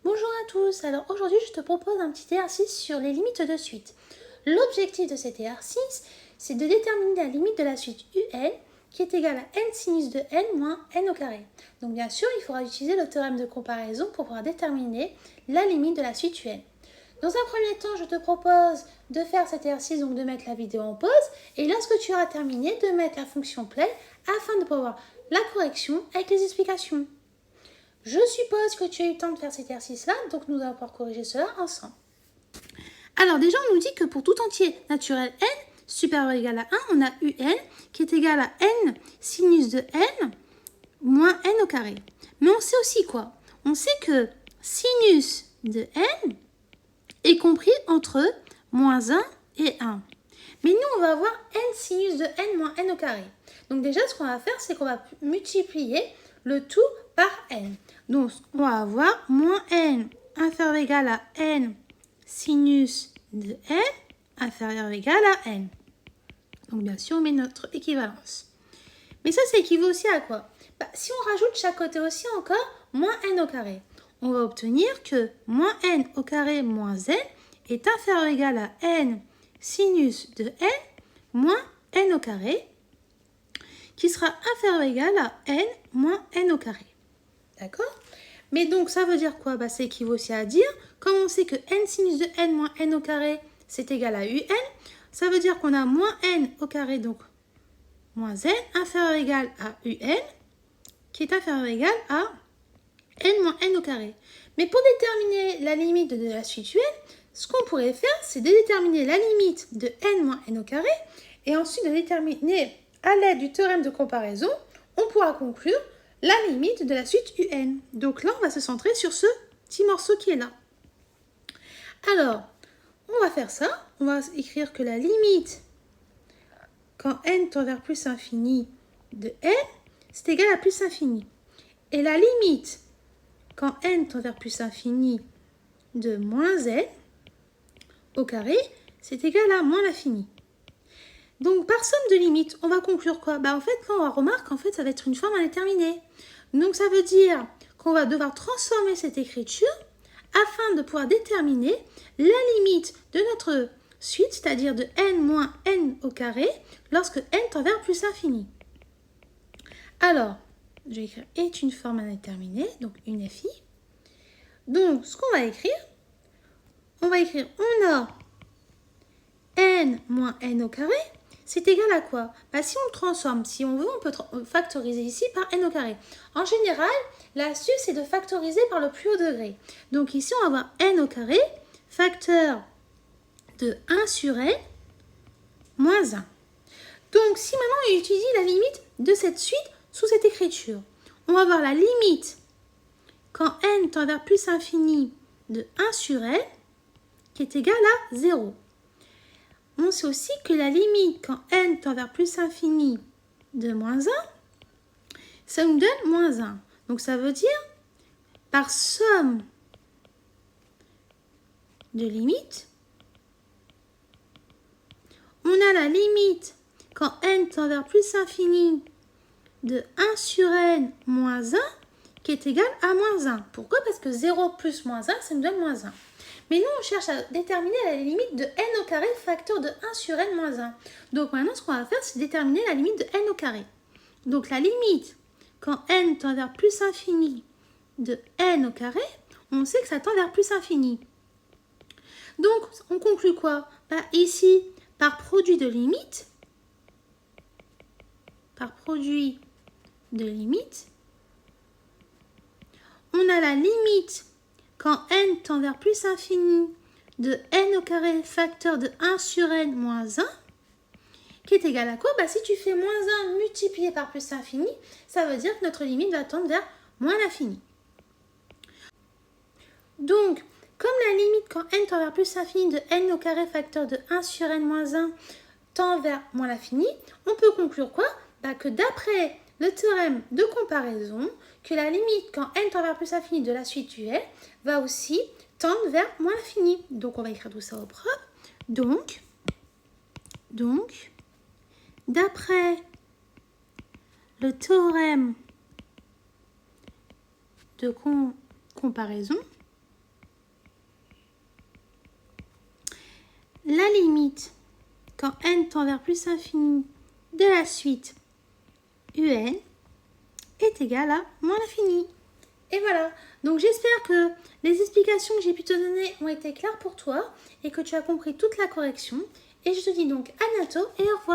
Bonjour à tous, alors aujourd'hui je te propose un petit exercice sur les limites de suite. L'objectif de cet exercice, c'est de déterminer la limite de la suite UN qui est égale à n sinus de n moins n au carré. Donc bien sûr, il faudra utiliser le théorème de comparaison pour pouvoir déterminer la limite de la suite UN. Dans un premier temps, je te propose de faire cet exercice, donc de mettre la vidéo en pause, et lorsque tu auras terminé, de mettre la fonction play afin de pouvoir voir la correction avec les explications. Je suppose que tu as eu le temps de faire cet exercice-là, donc nous allons pouvoir corriger cela ensemble. Alors déjà, on nous dit que pour tout entier naturel n supérieur ou égal à 1, on a un qui est égal à n sinus de n moins n au carré. Mais on sait aussi quoi? On sait que sinus de n est compris entre moins 1 et 1. Mais nous, on va avoir n sinus de n moins n au carré. Donc déjà, ce qu'on va faire, c'est qu'on va multiplier le tout par n. Donc, on va avoir moins n inférieur ou égal à n sinus de n inférieur ou égal à n. Donc, bien sûr, on met notre équivalence. Mais ça équivaut aussi à quoi? Si on rajoute chaque côté aussi encore moins n au carré, on va obtenir que moins n au carré moins n est inférieur ou égal à n sinus de n moins n au carré, qui sera inférieur ou égal à n moins n au carré. D'accord? Mais donc, ça veut dire quoi? Ça équivaut aussi à dire, comme on sait que n sinus de n moins n au carré, c'est égal à un, ça veut dire qu'on a moins n au carré, donc moins n, inférieur ou égal à un, qui est inférieur ou égal à n moins n au carré. Mais pour déterminer la limite de la suite un, ce qu'on pourrait faire, c'est de déterminer la limite de n moins n au carré, et ensuite de déterminer, à l'aide du théorème de comparaison, on pourra conclure la limite de la suite un. Donc là, on va se centrer sur ce petit morceau qui est là. Alors, on va faire ça. On va écrire que la limite, quand n tend vers plus infini de n, c'est égal à plus infini. Et la limite, quand n tend vers plus infini de moins n au carré, c'est égal à moins l'infini. Donc, par somme de limites, on va conclure quoi? En fait, quand on remarque, en fait, ça va être une forme indéterminée. Donc, ça veut dire qu'on va devoir transformer cette écriture afin de pouvoir déterminer la limite de notre suite, c'est-à-dire de n moins n au carré, lorsque n tend vers plus infini. Alors, je vais écrire est une forme indéterminée, donc une FI. Donc, ce qu'on va écrire, on a n moins n au carré, c'est égal à quoi? Si on le transforme, si on veut, on peut factoriser ici par n au carré. En général, l'astuce, c'est de factoriser par le plus haut degré. Donc ici, on va avoir n au carré, facteur de 1 sur n, moins 1. Donc, si maintenant on étudie la limite de cette suite sous cette écriture, on va avoir la limite quand n tend vers plus infini de 1 sur n, qui est égal à 0. On sait aussi que la limite quand n tend vers plus infini de moins 1, ça nous donne moins 1. Donc ça veut dire, par somme de limites, on a la limite quand n tend vers plus infini de 1 sur n moins 1, qui est égal à moins 1. Pourquoi? Parce que 0 plus moins 1, ça nous donne moins 1. Mais nous, on cherche à déterminer la limite de n au carré facteur de 1 sur n moins 1. Donc maintenant, ce qu'on va faire, c'est déterminer la limite de n au carré. Donc la limite, quand n tend vers plus infini de n au carré, on sait que ça tend vers plus infini. Donc, on conclut quoi? Ici, par produit de limite, on a la limite quand n tend vers plus infini de n au carré facteur de 1 sur n moins 1, qui est égal à quoi? Si tu fais moins 1 multiplié par plus infini, ça veut dire que notre limite va tendre vers moins l'infini. Donc, comme la limite quand n tend vers plus infini de n au carré facteur de 1 sur n moins 1 tend vers moins l'infini, on peut conclure quoi? Que d'après le théorème de comparaison, que la limite quand n tend vers plus infini de la suite un va aussi tendre vers moins l'infini. Donc, on va écrire tout ça au propre. Donc d'après le théorème de comparaison, la limite quand n tend vers plus l'infini de la suite un est égale à moins l'infini. Et voilà, donc j'espère que les explications que j'ai pu te donner ont été claires pour toi et que tu as compris toute la correction. Et je te dis donc à bientôt et au revoir.